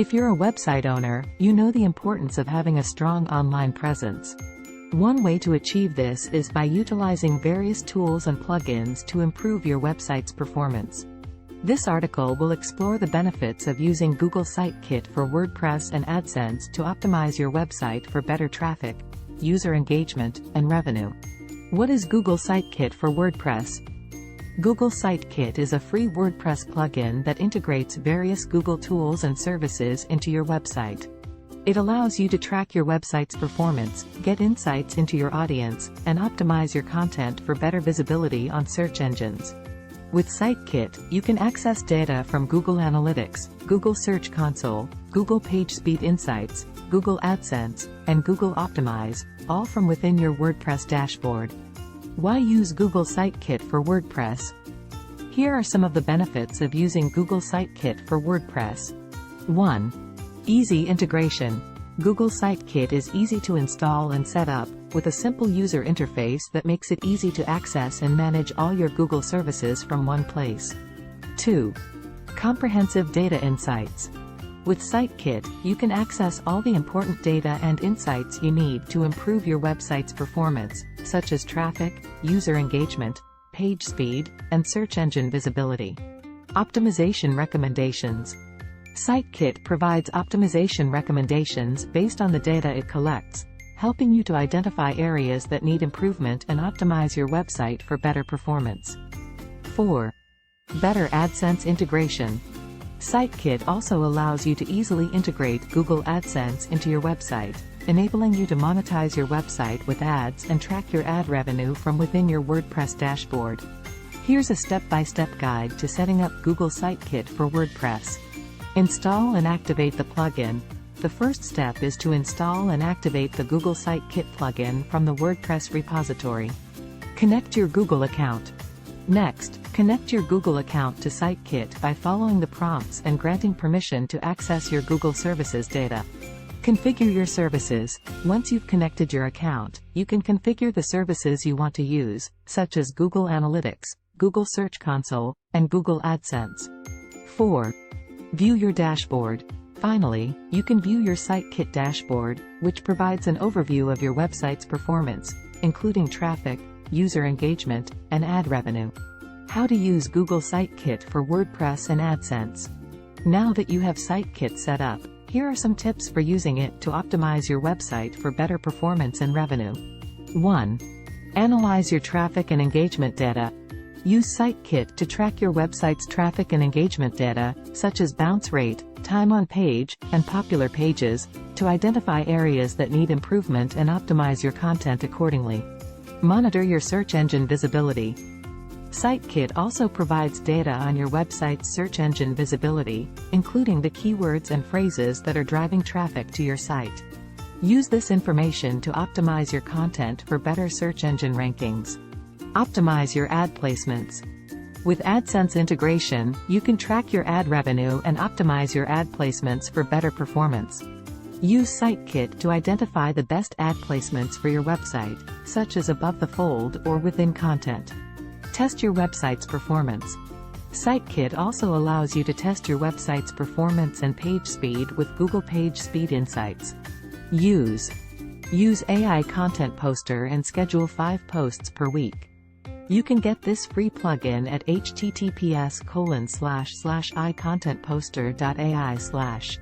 If you're a website owner, you know the importance of having a strong online presence. One way to achieve this is by utilizing various tools and plugins to improve your website's performance. This article will explore the benefits of using Google Sitekit for WordPress and AdSense to optimize your website for better traffic, user engagement, and revenue. What is Google Sitekit for WordPress? Google Sitekit is a free WordPress plugin that integrates various Google tools and services into your website. It allows you to track your website's performance, get insights into your audience, and optimize your content for better visibility on search engines. With Sitekit, you can access data from Google Analytics, Google Search Console, Google PageSpeed Insights, Google AdSense, and Google Optimize, all from within your WordPress dashboard. Why use Google Sitekit for WordPress? Here are some of the benefits of using Google Sitekit for WordPress. 1. Easy integration. Google Sitekit is easy to install and set up, with a simple user interface that makes it easy to access and manage all your Google services from one place. 2. Comprehensive data insights. With Sitekit, you can access all the important data and insights you need to improve your website's performance, such as traffic, user engagement, page speed, and search engine visibility. Optimization recommendations. Sitekit provides optimization recommendations based on the data it collects, helping you to identify areas that need improvement and optimize your website for better performance. 4. Better AdSense integration. Sitekit also allows you to easily integrate Google AdSense into your website, enabling you to monetize your website with ads and track your ad revenue from within your WordPress dashboard. Here's a step-by-step guide to setting up Google Sitekit for WordPress. Install and activate the plugin. The first step is to install and activate the Google Sitekit plugin from the WordPress repository. Connect your Google account. Next, connect your Google account to Sitekit by following the prompts and granting permission to access your Google Services data. Configure your services. Once you've connected your account, you can configure the services you want to use, such as Google Analytics, Google Search Console, and Google AdSense. 4. View your dashboard. Finally, you can view your Sitekit dashboard, which provides an overview of your website's performance, including traffic, user engagement, and ad revenue. How to use Google Sitekit for WordPress and AdSense. Now that you have Sitekit set up, here are some tips for using it to optimize your website for better performance and revenue. 1. Analyze your traffic and engagement data. Use Sitekit to track your website's traffic and engagement data, such as bounce rate, time on page, and popular pages, to identify areas that need improvement and optimize your content accordingly. Monitor your search engine visibility. Sitekit also provides data on your website's search engine visibility, including the keywords and phrases that are driving traffic to your site. Use this information to optimize your content for better search engine rankings. Optimize your ad placements. With AdSense integration, you can track your ad revenue and optimize your ad placements for better performance. Use Sitekit to identify the best ad placements for your website, such as above the fold or within content. Test your website's performance. Sitekit also allows you to test your website's performance and page speed with Google PageSpeed Insights. Use AI Content Poster and schedule 5 posts per week. You can get this free plugin at https://icontentposter.ai/.